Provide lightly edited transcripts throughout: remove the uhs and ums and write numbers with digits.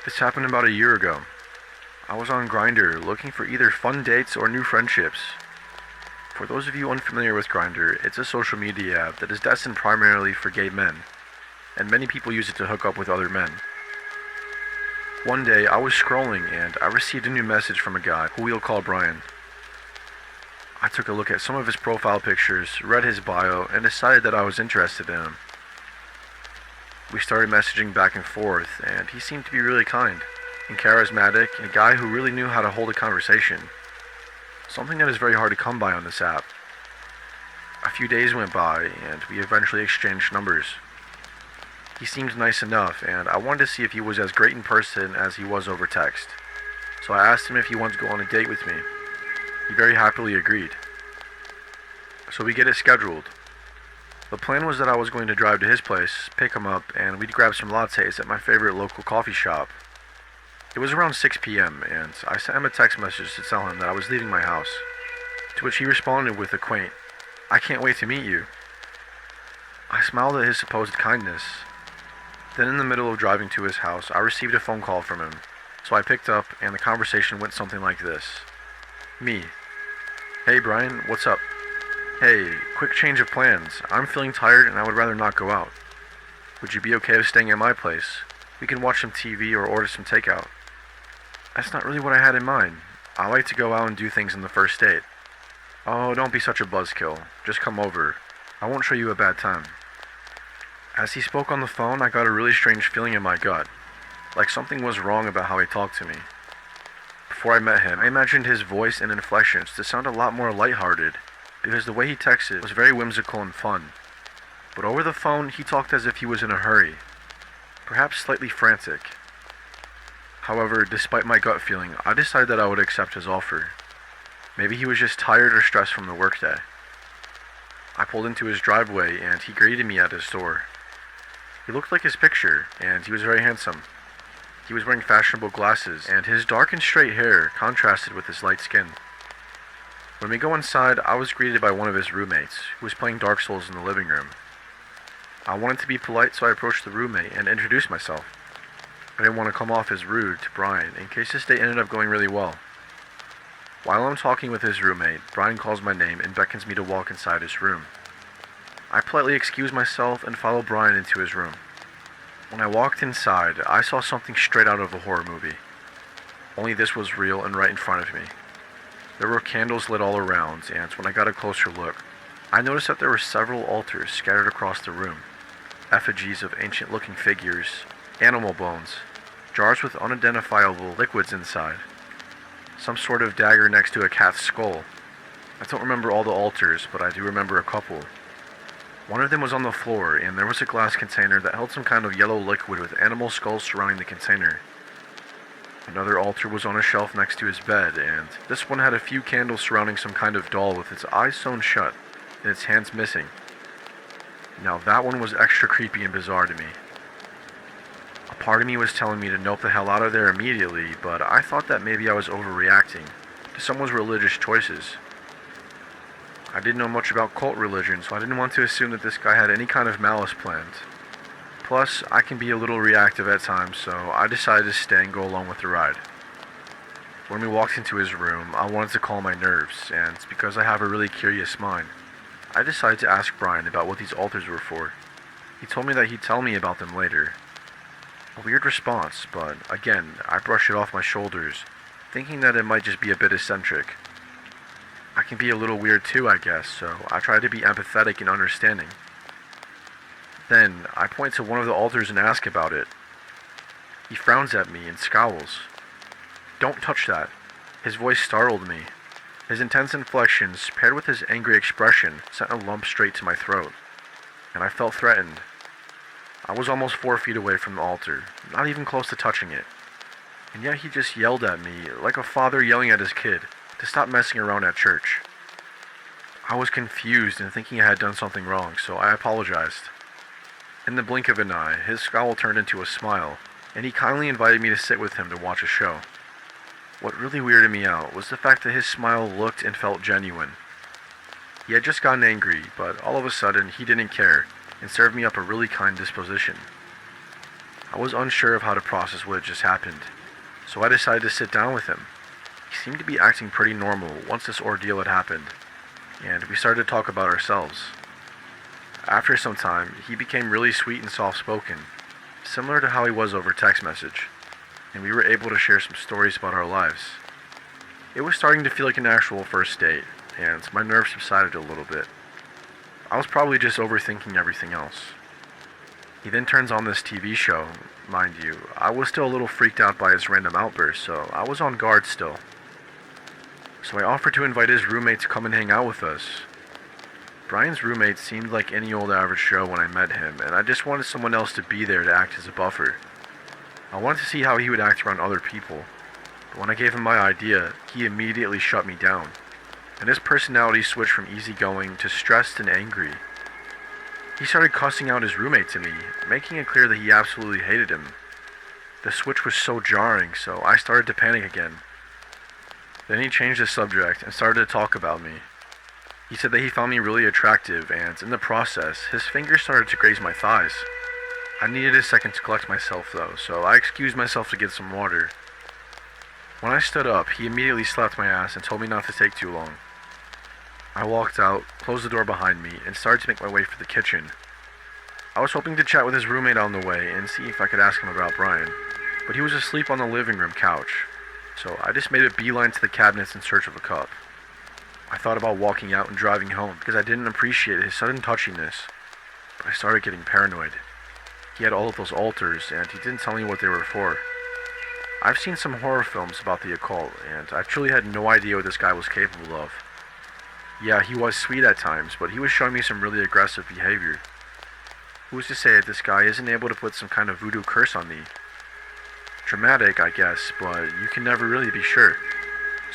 This happened about a year ago. I was on Grindr looking for either fun dates or new friendships. For those of you unfamiliar with Grindr, it's a social media app that is destined primarily for gay men, and many people use it to hook up with other men. One day, I was scrolling and I received a new message from a guy who we'll call Brian. I took a look at some of his profile pictures, read his bio, and decided that I was interested in him. We started messaging back and forth, and he seemed to be really kind and charismatic, and a guy who really knew how to hold a conversation. Something that is very hard to come by on this app. A few days went by, and we eventually exchanged numbers. He seemed nice enough, and I wanted to see if he was as great in person as he was over text. So I asked him if he wanted to go on a date with me. He very happily agreed. So we get it scheduled. The plan was that I was going to drive to his place, pick him up, and we'd grab some lattes at my favorite local coffee shop. It was around 6 p.m., and I sent him a text message to tell him that I was leaving my house, to which he responded with a quaint, "I can't wait to meet you." I smiled at his supposed kindness. Then in the middle of driving to his house, I received a phone call from him, so I picked up, and the conversation went something like this. Me. "Hey Brian, what's up?" "Hey, quick change of plans. I'm feeling tired and I would rather not go out. Would you be okay with staying at my place? We can watch some TV or order some takeout." "That's not really what I had in mind. I like to go out and do things on the first date." "Oh, don't be such a buzzkill. Just come over. I won't show you a bad time." As he spoke on the phone, I got a really strange feeling in my gut, like something was wrong about how he talked to me. Before I met him, I imagined his voice and inflections to sound a lot more lighthearted, because the way he texted was very whimsical and fun. But over the phone, he talked as if he was in a hurry, perhaps slightly frantic. However, despite my gut feeling, I decided that I would accept his offer. Maybe he was just tired or stressed from the workday. I pulled into his driveway and he greeted me at his door. He looked like his picture, and he was very handsome. He was wearing fashionable glasses, and his dark and straight hair contrasted with his light skin. When we go inside, I was greeted by one of his roommates, who was playing Dark Souls in the living room. I wanted to be polite, so I approached the roommate and introduced myself. I didn't want to come off as rude to Brian, in case this date ended up going really well. While I'm talking with his roommate, Brian calls my name and beckons me to walk inside his room. I politely excuse myself and follow Brian into his room. When I walked inside, I saw something straight out of a horror movie. Only this was real and right in front of me. There were candles lit all around, and when I got a closer look, I noticed that there were several altars scattered across the room. Effigies of ancient-looking figures, animal bones, jars with unidentifiable liquids inside, some sort of dagger next to a cat's skull. I don't remember all the altars, but I do remember a couple. One of them was on the floor, and there was a glass container that held some kind of yellow liquid with animal skulls surrounding the container. Another altar was on a shelf next to his bed, and this one had a few candles surrounding some kind of doll with its eyes sewn shut and its hands missing. Now that one was extra creepy and bizarre to me. A part of me was telling me to nope the hell out of there immediately, but I thought that maybe I was overreacting to someone's religious choices. I didn't know much about cult religion, so I didn't want to assume that this guy had any kind of malice planned. Plus, I can be a little reactive at times, so I decided to stay and go along with the ride. When we walked into his room, I wanted to calm my nerves, and because I have a really curious mind, I decided to ask Brian about what these altars were for. He told me that he'd tell me about them later. A weird response, but again, I brushed it off my shoulders, thinking that it might just be a bit eccentric. I can be a little weird too, I guess, so I try to be empathetic and understanding. Then, I point to one of the altars and ask about it. He frowns at me and scowls. "Don't touch that." His voice startled me. His intense inflections, paired with his angry expression, sent a lump straight to my throat, and I felt threatened. I was almost 4 feet away from the altar, not even close to touching it, and yet he just yelled at me, like a father yelling at his kid, to stop messing around at church. I was confused and thinking I had done something wrong, so I apologized. In the blink of an eye, his scowl turned into a smile, and he kindly invited me to sit with him to watch a show. What really weirded me out was the fact that his smile looked and felt genuine. He had just gotten angry, but all of a sudden he didn't care, and served me up a really kind disposition. I was unsure of how to process what had just happened, so I decided to sit down with him. He seemed to be acting pretty normal once this ordeal had happened, and we started to talk about ourselves. After some time, he became really sweet and soft-spoken, similar to how he was over text message, and we were able to share some stories about our lives. It was starting to feel like an actual first date, and my nerves subsided a little bit. I was probably just overthinking everything else. He then turns on this TV show. Mind you, I was still a little freaked out by his random outbursts, so I was on guard still. So I offered to invite his roommate to come and hang out with us. Brian's roommate seemed like any old average Joe when I met him, and I just wanted someone else to be there to act as a buffer. I wanted to see how he would act around other people, but when I gave him my idea, he immediately shut me down, and his personality switched from easygoing to stressed and angry. He started cussing out his roommate to me, making it clear that he absolutely hated him. The switch was so jarring, so I started to panic again. Then he changed the subject and started to talk about me. He said that he found me really attractive, and in the process, his fingers started to graze my thighs. I needed a second to collect myself though, so I excused myself to get some water. When I stood up, he immediately slapped my ass and told me not to take too long. I walked out, closed the door behind me, and started to make my way for the kitchen. I was hoping to chat with his roommate on the way and see if I could ask him about Brian, but he was asleep on the living room couch, so I just made a beeline to the cabinets in search of a cup. I thought about walking out and driving home because I didn't appreciate his sudden touchiness, but I started getting paranoid. He had all of those altars, and he didn't tell me what they were for. I've seen some horror films about the occult, and I truly had no idea what this guy was capable of. Yeah, he was sweet at times, but he was showing me some really aggressive behavior. Who's to say that this guy isn't able to put some kind of voodoo curse on me? Dramatic, I guess, but you can never really be sure.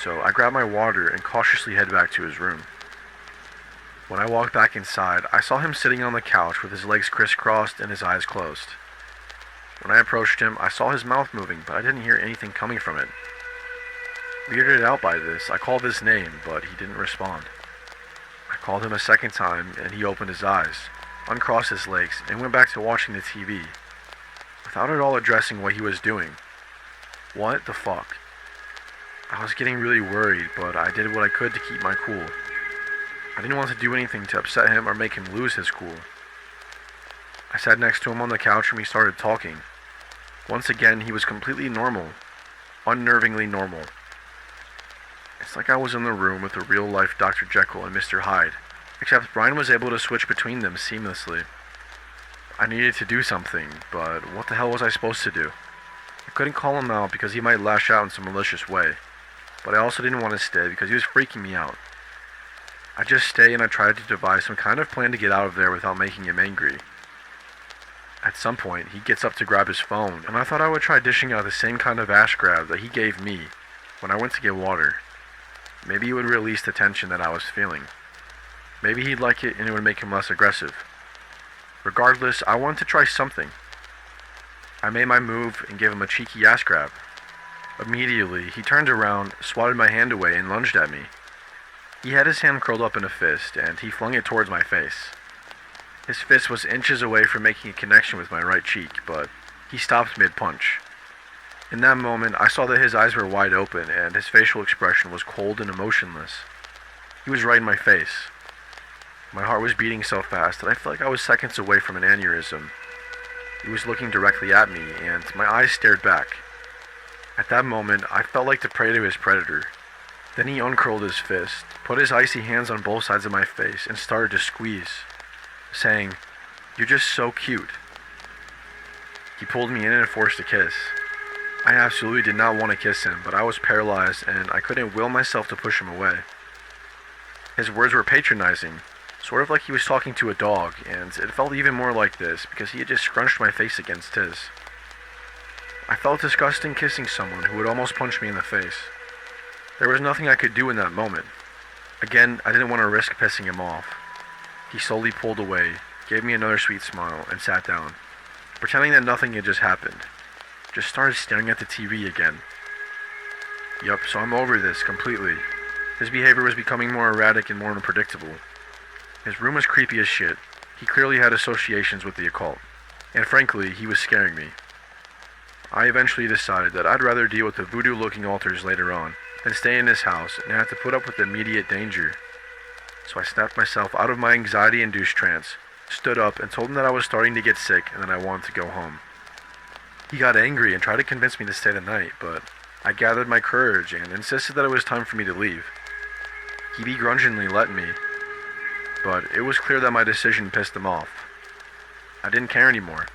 So I grabbed my water and cautiously headed back to his room. When I walked back inside, I saw him sitting on the couch with his legs crisscrossed and his eyes closed. When I approached him, I saw his mouth moving, but I didn't hear anything coming from it. Weirded out by this, I called his name, but he didn't respond. I called him a second time, and he opened his eyes, uncrossed his legs, and went back to watching the TV, without at all addressing what he was doing. What the fuck? I was getting really worried, but I did what I could to keep my cool. I didn't want to do anything to upset him or make him lose his cool. I sat next to him on the couch and we started talking. Once again, he was completely normal, unnervingly normal. It's like I was in the room with a real-life Dr. Jekyll and Mr. Hyde, except Brian was able to switch between them seamlessly. I needed to do something, but what the hell was I supposed to do? I couldn't call him out because he might lash out in some malicious way, but I also didn't want to stay because he was freaking me out. I just stayed and I tried to devise some kind of plan to get out of there without making him angry. At some point, he gets up to grab his phone, and I thought I would try dishing out the same kind of ass grab that he gave me when I went to get water. Maybe it would release the tension that I was feeling. Maybe he'd like it and it would make him less aggressive. Regardless, I wanted to try something. I made my move and gave him a cheeky ass grab. Immediately, he turned around, swatted my hand away, and lunged at me. He had his hand curled up in a fist, and he flung it towards my face. His fist was inches away from making a connection with my right cheek, but he stopped mid-punch. In that moment, I saw that his eyes were wide open, and his facial expression was cold and emotionless. He was right in my face. My heart was beating so fast that I felt like I was seconds away from an aneurysm. He was looking directly at me, and my eyes stared back. At that moment, I felt like the prey to his predator. Then he uncurled his fist, put his icy hands on both sides of my face, and started to squeeze, saying, "You're just so cute." He pulled me in and forced a kiss. I absolutely did not want to kiss him, but I was paralyzed and I couldn't will myself to push him away. His words were patronizing, sort of like he was talking to a dog, and it felt even more like this because he had just scrunched my face against his. I felt disgusting kissing someone who would almost punch me in the face. There was nothing I could do in that moment. Again, I didn't want to risk pissing him off. He slowly pulled away, gave me another sweet smile, and sat down, pretending that nothing had just happened. Just started staring at the TV again. Yup, so I'm over this completely. His behavior was becoming more erratic and more unpredictable. His room was creepy as shit. He clearly had associations with the occult. And frankly, he was scaring me. I eventually decided that I'd rather deal with the voodoo-looking altars later on than stay in this house and have to put up with immediate danger. So I snapped myself out of my anxiety-induced trance, stood up, and told him that I was starting to get sick and that I wanted to go home. He got angry and tried to convince me to stay the night, but I gathered my courage and insisted that it was time for me to leave. He begrudgingly let me, but it was clear that my decision pissed him off. I didn't care anymore.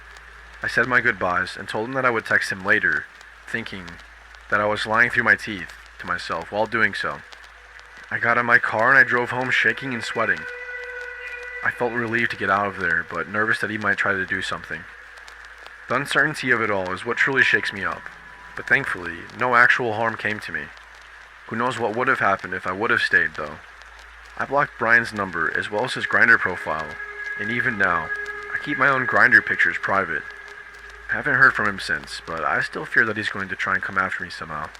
I said my goodbyes and told him that I would text him later, thinking that I was lying through my teeth to myself while doing so. I got in my car and I drove home shaking and sweating. I felt relieved to get out of there, but nervous that he might try to do something. The uncertainty of it all is what truly shakes me up, but thankfully, no actual harm came to me. Who knows what would have happened if I would have stayed, though. I blocked Brian's number as well as his Grindr profile, and even now, I keep my own Grindr pictures private. I haven't heard from him since, but I still fear that he's going to try and come after me somehow.